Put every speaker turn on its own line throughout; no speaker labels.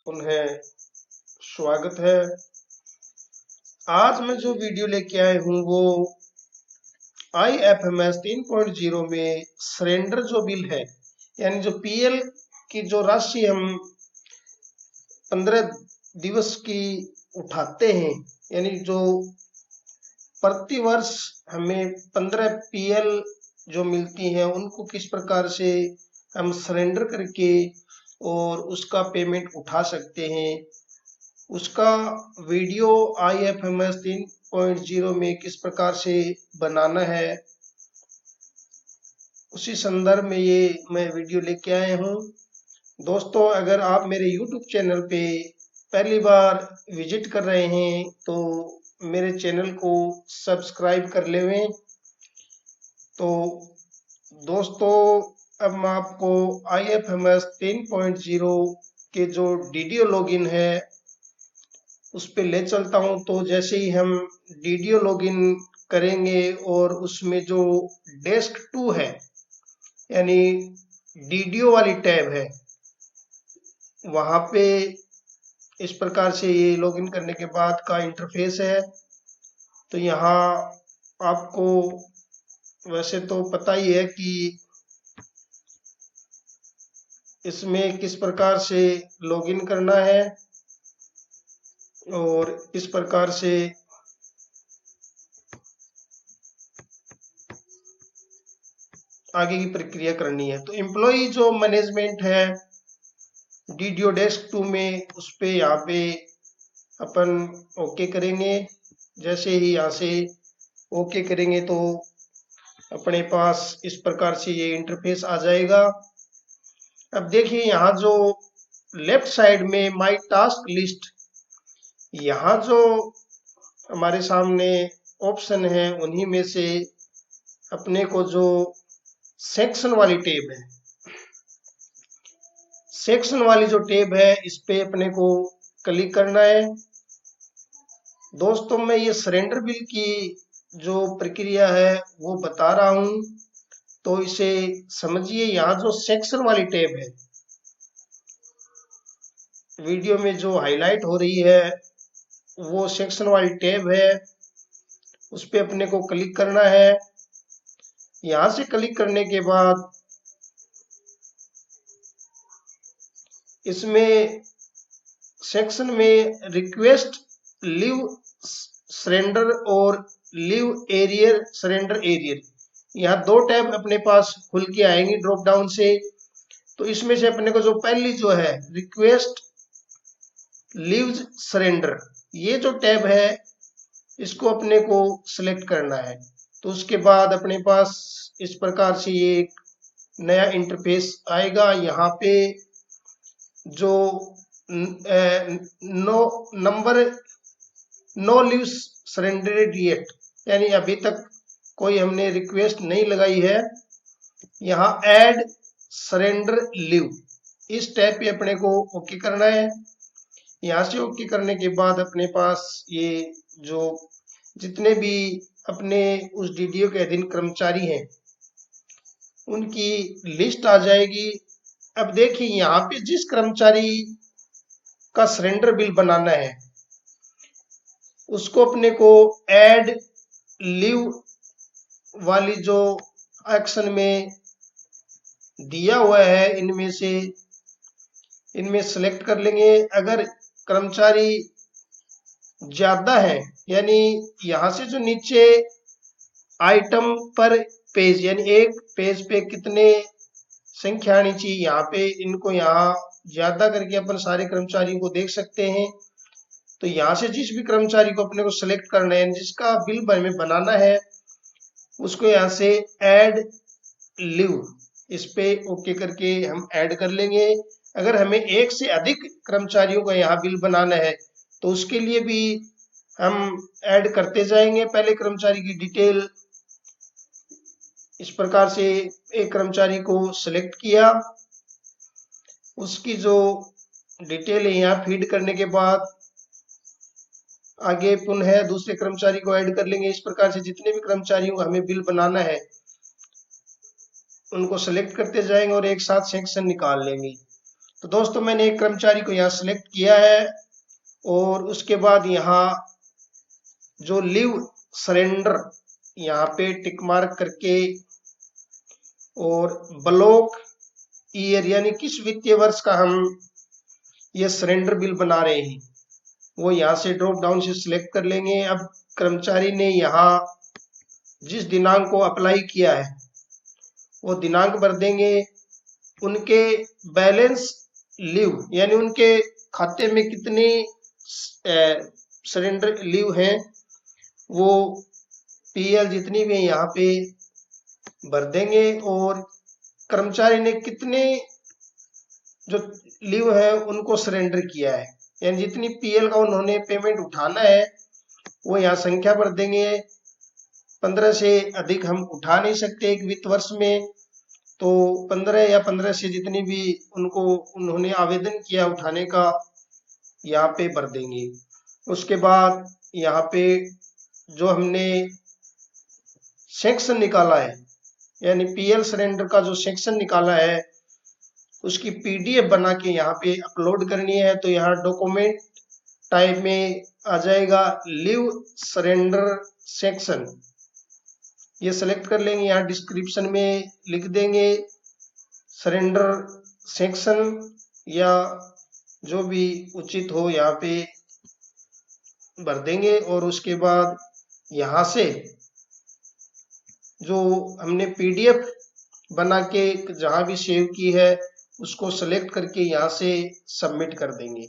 पुनः स्वागत है। आज मैं जो वीडियो लेके आया हूँ वो IFMS 3.0 में सरेंडर जो बिल है, यानी जो पीएल की जो राशि हम 15 दिवस की उठाते हैं, यानी जो प्रति वर्ष हमें 15 पीएल जो मिलती हैं उनको किस प्रकार से हम सरेंडर करके और उसका पेमेंट उठा सकते हैं, उसका वीडियो IFMS 3.0 में किस प्रकार से बनाना है, उसी संदर्भ में ये मैं वीडियो लेके आया हूँ। दोस्तों, अगर आप मेरे YouTube चैनल पे पहली बार विजिट कर रहे हैं तो मेरे चैनल को सब्सक्राइब कर लेवें। तो दोस्तों, अब मैं आपको IFMS 3.0 के जो डीडीओ लॉगिन है उस पे ले चलता हूं। तो जैसे ही हम डीडीओ लॉगिन करेंगे और उसमें जो डेस्क 2 है, यानी डीडीओ वाली टैब है, वहां पे इस प्रकार से ये लॉगिन करने के बाद का इंटरफेस है। तो यहाँ आपको वैसे तो पता ही है कि इसमें किस प्रकार से लॉगिन करना है और किस प्रकार से आगे की प्रक्रिया करनी है। तो एम्प्लॉय जो मैनेजमेंट है डीडीओ डेस्क 2 में, उस पे यहाँ पे अपन ओके करेंगे। जैसे ही यहाँ से ओके करेंगे तो अपने पास इस प्रकार से ये इंटरफेस आ जाएगा। अब देखिए, यहाँ जो लेफ्ट साइड में माय टास्क लिस्ट, यहाँ जो हमारे सामने ऑप्शन है उन्हीं में से अपने को जो सेक्शन वाली टैब है, सेक्शन वाली जो टैब है इस पे अपने को क्लिक करना है। दोस्तों, मैं ये सरेंडर बिल की जो प्रक्रिया है वो बता रहा हूं, तो इसे समझिए। यहाँ जो सेक्शन वाली टैब है, वीडियो में जो हाईलाइट हो रही है वो सेक्शन वाली टैब है, उस पे अपने को क्लिक करना है। यहां से क्लिक करने के बाद इसमें सेक्शन में रिक्वेस्ट लीव सरेंडर और लीव एरियर सरेंडर एरियर, यहाँ दो टैब अपने पास खुल के आएंगी ड्रॉप डाउन से। तो इसमें से अपने को जो पहली जो है रिक्वेस्ट लीव्स सरेंडर, ये जो टैब है इसको अपने को सिलेक्ट करना है। तो उसके बाद अपने पास इस प्रकार से ये एक नया इंटरफेस आएगा। यहाँ पे जो no number no leaves surrendered yet, यानी अभी तक कोई हमने रिक्वेस्ट नहीं लगाई है, यहाँ ऐड सरेंडर लीव, इस टैब पे अपने को ओके करना है। यहाँ से ओके करने के बाद अपने पास ये जो जितने भी अपने उस डीडीओ के अधीन कर्मचारी हैं उनकी लिस्ट आ जाएगी। अब देखिए, यहाँ पे जिस कर्मचारी का सरेंडर बिल बनाना है उसको अपने को ऐड लीव वाली जो एक्शन में दिया हुआ है इनमें से इनमें सेलेक्ट कर लेंगे। अगर कर्मचारी ज्यादा है, यानी यहां से जो नीचे आइटम पर पेज, यानी एक पेज पे कितने संख्या आनी चाहिए, यहाँ पे इनको यहाँ ज्यादा करके अपन सारे कर्मचारियों को देख सकते हैं। तो यहाँ से जिस भी कर्मचारी को अपने को सिलेक्ट करना है, जिसका बिल हमें बनाना है, उसको यहाँ से ऐड लीव, इस पे ओके करके हम ऐड कर लेंगे। अगर हमें एक से अधिक कर्मचारियों का यहाँ बिल बनाना है तो उसके लिए भी हम ऐड करते जाएंगे। पहले कर्मचारी की डिटेल इस प्रकार से एक कर्मचारी को सिलेक्ट किया, उसकी जो डिटेल है यहाँ फीड करने के बाद आगे पुनः दूसरे कर्मचारी को ऐड कर लेंगे। इस प्रकार से जितने भी कर्मचारियों का हमें बिल बनाना है उनको सेलेक्ट करते जाएंगे और एक साथ सेक्शन निकाल लेंगे। तो दोस्तों मैंने एक कर्मचारी को यहाँ सिलेक्ट किया है और उसके बाद यहाँ जो लीव सरेंडर यहाँ पे टिक मार्क करके और ब्लॉक ईयर यानी किस वित्तीय वर्ष का हम ये सरेंडर बिल बना रहे हैं वो यहाँ से ड्रॉप डाउन से सिलेक्ट कर लेंगे। अब कर्मचारी ने यहाँ जिस दिनांक को अप्लाई किया है वो दिनांक भर देंगे। उनके बैलेंस लीव यानी उनके खाते में कितनी सरेंडर लीव है वो पीएल जितनी भी यहाँ पे भर देंगे और कर्मचारी ने कितने जो लीव है उनको सरेंडर किया है यानी जितनी पीएल का उन्होंने पेमेंट उठाना है वो यहाँ संख्या भर देंगे। 15 से अधिक हम उठा नहीं सकते एक वित्त वर्ष में, तो 15 या 15 से जितनी भी उनको उन्होंने आवेदन किया उठाने का यहाँ पे भर देंगे। उसके बाद यहाँ पे जो हमने सेक्शन निकाला है यानी पीएल सरेंडर का जो सेक्शन निकाला है उसकी पीडीएफ बना के यहाँ पे अपलोड करनी है। तो यहाँ डॉक्यूमेंट टाइप में आ जाएगा लीव सरेंडर सेक्शन, ये सेलेक्ट कर लेंगे। यहाँ डिस्क्रिप्शन में लिख देंगे सरेंडर सेक्शन या जो भी उचित हो यहाँ पे भर देंगे और उसके बाद यहाँ से जो हमने पीडीएफ बना के जहाँ भी सेव की है उसको सेलेक्ट करके यहाँ से सबमिट कर देंगे।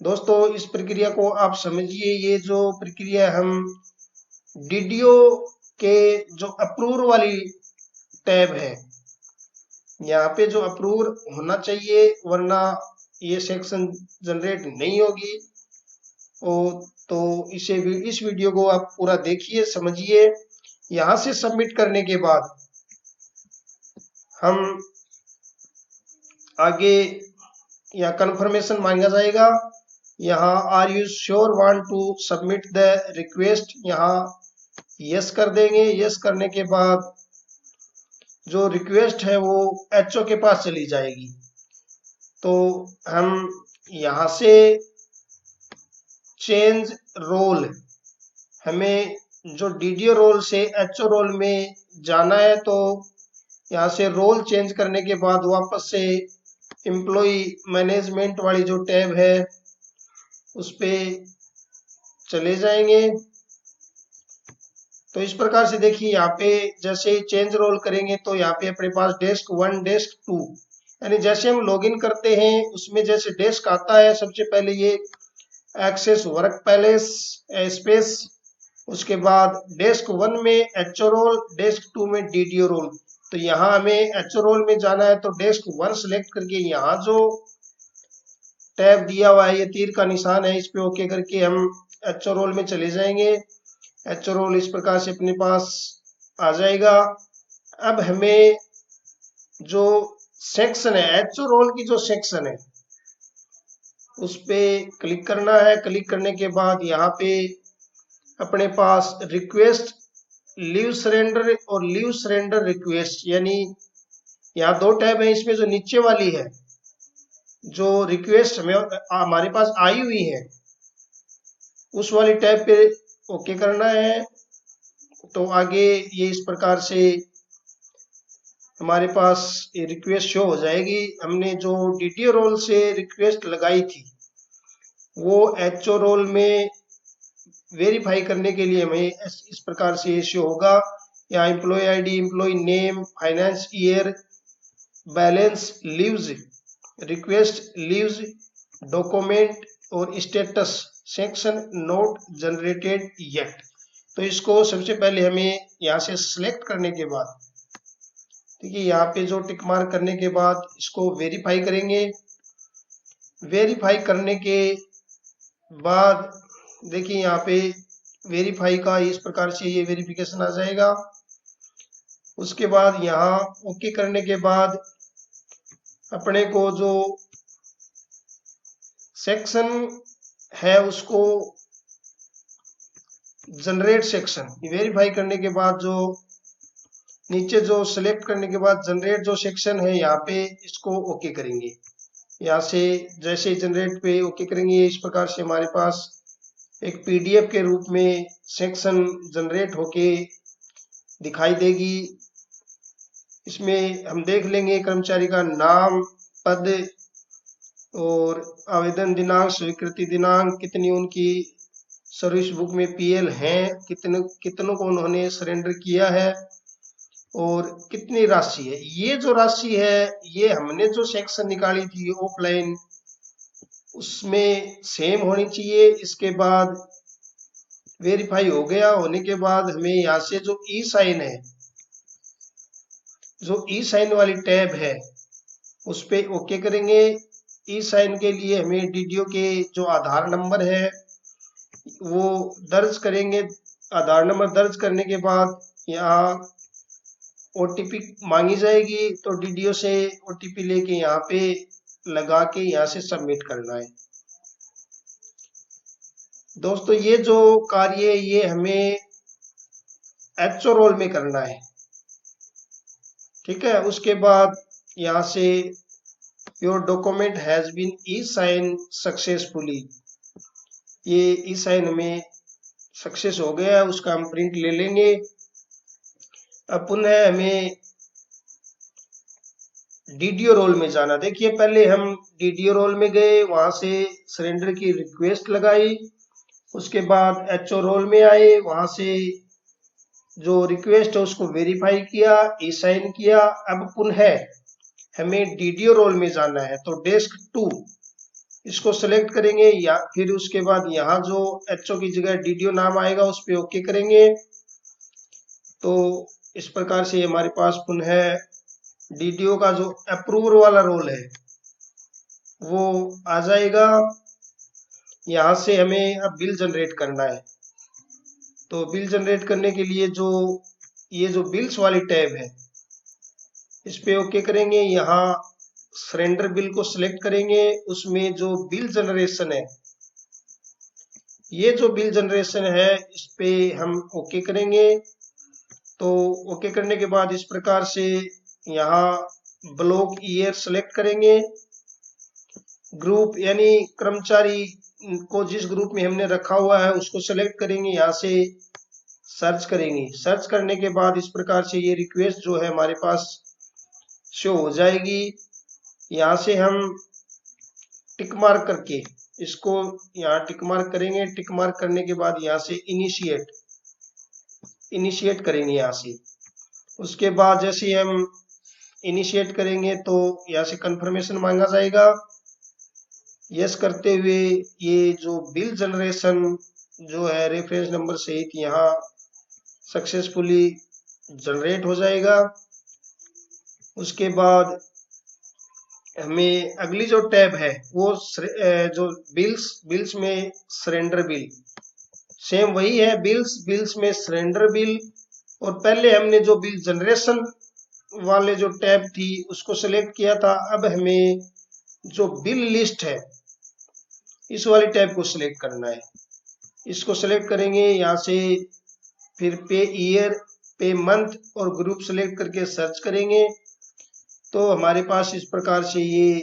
दोस्तों इस प्रक्रिया को आप समझिए, ये जो प्रक्रिया हम डीडीओ के जो अप्रूव वाली टैब है यहाँ पे जो अप्रूव होना चाहिए वरना ये सेक्शन जनरेट नहीं होगी। तो इस वीडियो को आप पूरा देखिए समझिए। यहाँ से सबमिट करने के बाद हम आगे यहाँ कंफर्मेशन मांगा जाएगा। यहाँ are you sure want to submit the request, यहाँ यस कर देंगे। यस करने के बाद जो रिक्वेस्ट है वो एचओ के पास चली जाएगी। तो हम यहाँ से चेंज रोल, हमें जो डीडीओ रोल से एचओ रोल में जाना है तो यहाँ से रोल चेंज करने के बाद वापस से एम्प्लॉय मैनेजमेंट वाली जो टैब है उस पे चले जाएंगे। तो इस प्रकार से देखिए यहाँ पे जैसे चेंज रोल करेंगे तो यहाँ पे अपने पास डेस्क 1 डेस्क 2 यानी जैसे हम लॉगिन करते हैं उसमें जैसे डेस्क आता है सबसे पहले ये एक्सेस वर्क पैलेस स्पेस, उसके बाद डेस्क 1 में एचओ रोल, डेस्क 2 में डीडीओ रोल। तो यहाँ हमें एचओ रोल में जाना है तो डेस्क 1 सेलेक्ट करके यहाँ जो टैब दिया हुआ है ये तीर का निशान है इस पे ओके करके हम एचओ रोल में चले जाएंगे। एचओ रोल इस प्रकार से अपने पास आ जाएगा। अब हमें जो सेक्शन है एचओ रोल की जो सेक्शन है उस पे क्लिक करना है। क्लिक करने के बाद यहाँ पे अपने पास रिक्वेस्ट लीव सरेंडर और लीव सरेंडर रिक्वेस्ट यानी यहाँ दो टैब है। इसमें जो नीचे वाली है जो रिक्वेस्ट हमें हमारे पास आई हुई है उस वाली टैब पे ओके करना है। तो आगे ये इस प्रकार से हमारे पास ये रिक्वेस्ट शो हो जाएगी। हमने जो डीडीओ रोल से रिक्वेस्ट लगाई थी वो एचओ रोल में वेरीफाई करने के लिए हमें इस प्रकार से ये शो होगा। यहाँ employ ID, employ name, finance year, balance, leaves, request leaves, document और status section not generated yet. तो इसको सबसे पहले हमें यहाँ से सिलेक्ट करने के बाद देखिए यहाँ पे जो टिक मार्क करने के बाद इसको वेरीफाई करेंगे। वेरीफाई करने के बाद देखिए यहाँ पे वेरीफाई का इस प्रकार से ये वेरिफिकेशन आ जाएगा। उसके बाद यहाँ ओके करने के बाद अपने को जो सेक्शन है उसको जनरेट सेक्शन वेरीफाई करने के बाद जो नीचे जो सिलेक्ट करने के बाद जनरेट जो सेक्शन है यहाँ पे इसको ओके करेंगे। यहाँ से जैसे जनरेट पे ओके करेंगे, इस प्रकार से हमारे पास एक पीडीएफ के रूप में सेक्शन जनरेट होके दिखाई देगी। इसमें हम देख लेंगे कर्मचारी का नाम, पद और आवेदन दिनांक, स्वीकृति दिनांक, कितनी उनकी सर्विस बुक में पीएल हैं, कितनों को उन्होंने सरेंडर किया है और कितनी राशि है। ये जो राशि है ये हमने जो सेक्शन निकाली थी ऑफलाइन उसमें सेम होनी चाहिए। इसके बाद वेरीफाई हो गया होने के बाद हमें यहाँ से जो ई साइन है, जो ई साइन वाली टैब है उस पे ओके करेंगे। ई साइन के लिए हमें डीडीओ के जो आधार नंबर है वो दर्ज करेंगे। आधार नंबर दर्ज करने के बाद यहाँ ओटीपी मांगी जाएगी, तो डीडीओ से ओटीपी लेके यहाँ पे लगा के यहाँ से सबमिट करना है। दोस्तों ये जो कार्य ये हमें एचओ रोल में करना है, ठीक है। उसके बाद यहाँ से your document has been e sign successfully, ये ई साइन हमें सक्सेस हो गया, उसका हम प्रिंट ले लेंगे। अब पुनः हमें डीडीओ रोल में जाना। देखिए पहले हम डीडीओ रोल में गए, वहां से सरेंडर की रिक्वेस्ट लगाई, उसके बाद एचओ रोल में आए, वहां से जो रिक्वेस्ट है उसको वेरीफाई किया, ई साइन किया। अब पुनः हमें डीडीओ रोल में जाना है, तो डेस्क 2 इसको सेलेक्ट करेंगे, या फिर उसके बाद यहाँ जो एचओ की जगह डीडीओ नाम आएगा उस पर ओके करेंगे। तो इस प्रकार से हमारे पास पुनः डीडीओ का जो अप्रूवर वाला रोल है वो आ जाएगा। यहाँ से हमें अब बिल जनरेट करना है, तो बिल जनरेट करने के लिए जो ये जो बिल्स वाली टैब है इस पे ओके करेंगे। यहाँ सरेंडर बिल को सिलेक्ट करेंगे, उसमें जो बिल जनरेशन है, ये जो बिल जनरेशन है इस पे हम ओके करेंगे। तो ओके करने के बाद इस प्रकार से यहाँ ब्लॉक ईयर सेलेक्ट करेंगे, ग्रुप यानी कर्मचारी को जिस ग्रुप में हमने रखा हुआ है उसको सेलेक्ट करेंगे, यहाँ से सर्च करेंगे। सर्च करने के बाद इस प्रकार से ये रिक्वेस्ट जो है हमारे पास शो हो जाएगी। यहाँ से हम टिक मार्क करके इसको यहाँ टिक मार्क करेंगे। टिक मार्क करने के बाद यहाँ से इनिशिएट करेंगे यहाँ से। उसके बाद जैसे हम इनिशिएट करेंगे तो यहाँ से कंफर्मेशन मांगा जाएगा। यस करते हुए ये जो बिल जनरेशन जो है रेफरेंस नंबर सहित यहाँ सक्सेसफुली जनरेट हो जाएगा। उसके बाद हमें अगली जो टैब है वो जो बिल्स में सरेंडर बिल, सेम वही है, बिल्स में सरेंडर बिल। और पहले हमने जो बिल जनरेशन वाले जो टैब थी उसको सेलेक्ट किया था, अब हमें जो बिल लिस्ट है इस वाली टैब को सिलेक्ट करना है। इसको सिलेक्ट करेंगे, यहाँ से फिर पे ईयर, पे मंथ और ग्रुप सेलेक्ट करके सर्च करेंगे। तो हमारे पास इस प्रकार से ये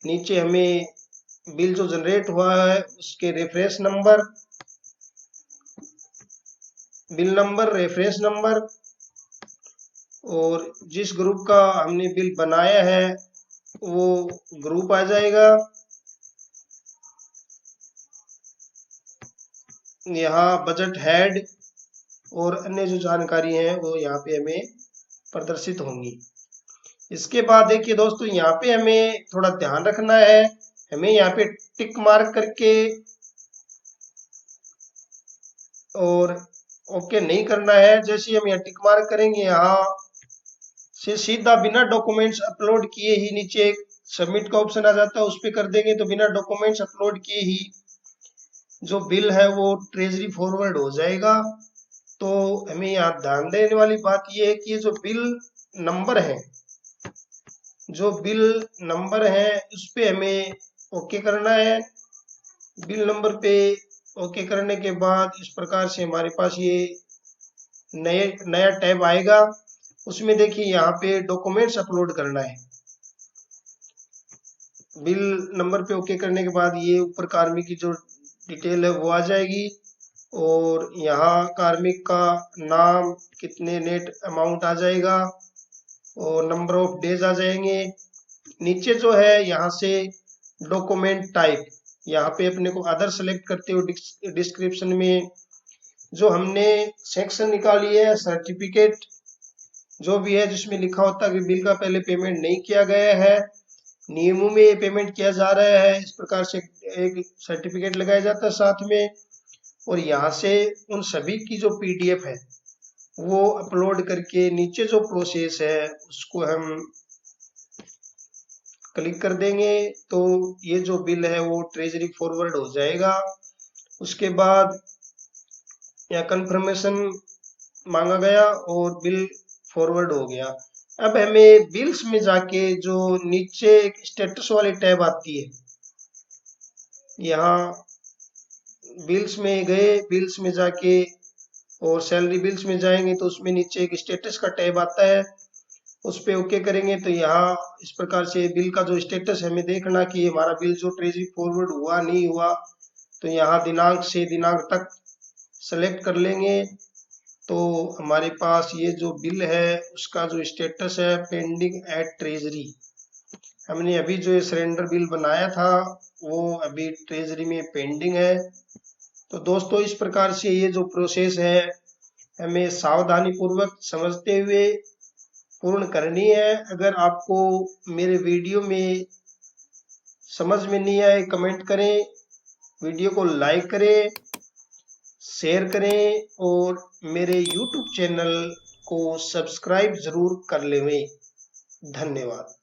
नीचे हमें बिल जो जनरेट हुआ है उसके reference number, bill number, reference number और जिस ग्रुप का हमने बिल बनाया है वो ग्रुप आ जाएगा। यहाँ बजट हेड और अन्य जो जानकारी है वो यहाँ पे हमें प्रदर्शित होंगी। इसके बाद देखिए दोस्तों यहाँ पे हमें थोड़ा ध्यान रखना है, हमें यहाँ पे टिक मार्क करके और ओके नहीं करना है। जैसे हम यहाँ टिक मार्क करेंगे यहाँ से सीधा बिना डॉक्यूमेंट्स अपलोड किए ही नीचे एक सबमिट का ऑप्शन आ जाता है, उस पर कर देंगे तो बिना डॉक्यूमेंट्स अपलोड किए ही जो बिल है वो ट्रेजरी फॉरवर्ड हो जाएगा। तो हमें यहाँ ध्यान देने वाली बात ये है कि जो बिल नंबर है, जो बिल नंबर है उस पे हमें ओके करना है। बिल नंबर पे ओके करने के बाद इस प्रकार से हमारे पास ये नया टैब आएगा। उसमें देखिए यहाँ पे डॉक्यूमेंट्स अपलोड करना है, बिल नंबर पे ओके करने के बाद ये ऊपर कार्मिक की जो डिटेल है वो आ जाएगी, और यहाँ कार्मिक का नाम, कितने नेट अमाउंट आ जाएगा, और नंबर ऑफ डेज आ जाएंगे। नीचे जो है यहाँ से डॉक्यूमेंट टाइप, यहाँ पे अपने को अदर सेलेक्ट करते हो। डिस्क्रिप्शन में जो हमने सेक्शन निकाली है सर्टिफिकेट जो भी है, जिसमें लिखा होता है कि बिल का पहले पेमेंट नहीं किया गया है, नियमों में ये पेमेंट किया जा रहा है, इस प्रकार से एक सर्टिफिकेट लगाया जाता है साथ में। और यहाँ से उन सभी की जो पीडीएफ है वो अपलोड करके नीचे जो प्रोसेस है उसको हम क्लिक कर देंगे, तो ये जो बिल है वो ट्रेजरी फॉरवर्ड हो जाएगा। उसके बाद यहाँ कंफर्मेशन मांगा गया और बिल फॉरवर्ड हो गया। अब हमें बिल्स में जाके जो नीचे एक स्टेटस वाली टैब आती है, यहाँ बिल्स में गए, बिल्स में जाके और सैलरी बिल्स में जाएंगे तो उसमें नीचे एक स्टेटस का टैब आता है, उस पे ओके करेंगे तो यहाँ इस प्रकार से बिल का जो स्टेटस है हमें देखना कि हमारा बिल जो ट्रेजरी फॉरवर्ड हुआ नहीं हुआ, तो यहाँ दिनांक से दिनांक तक सेलेक्ट कर लेंगे। तो हमारे पास ये जो बिल है उसका जो स्टेटस है पेंडिंग एट ट्रेजरी, हमने अभी जो ये सरेंडर बिल बनाया था वो अभी ट्रेजरी में पेंडिंग है। तो दोस्तों इस प्रकार से ये जो प्रोसेस है हमें सावधानी पूर्वक समझते हुए पूर्ण करनी है। अगर आपको मेरे वीडियो में समझ में नहीं आए कमेंट करें, वीडियो को लाइक करें, शेयर करें और मेरे YouTube चैनल को सब्सक्राइब जरूर कर लें। धन्यवाद।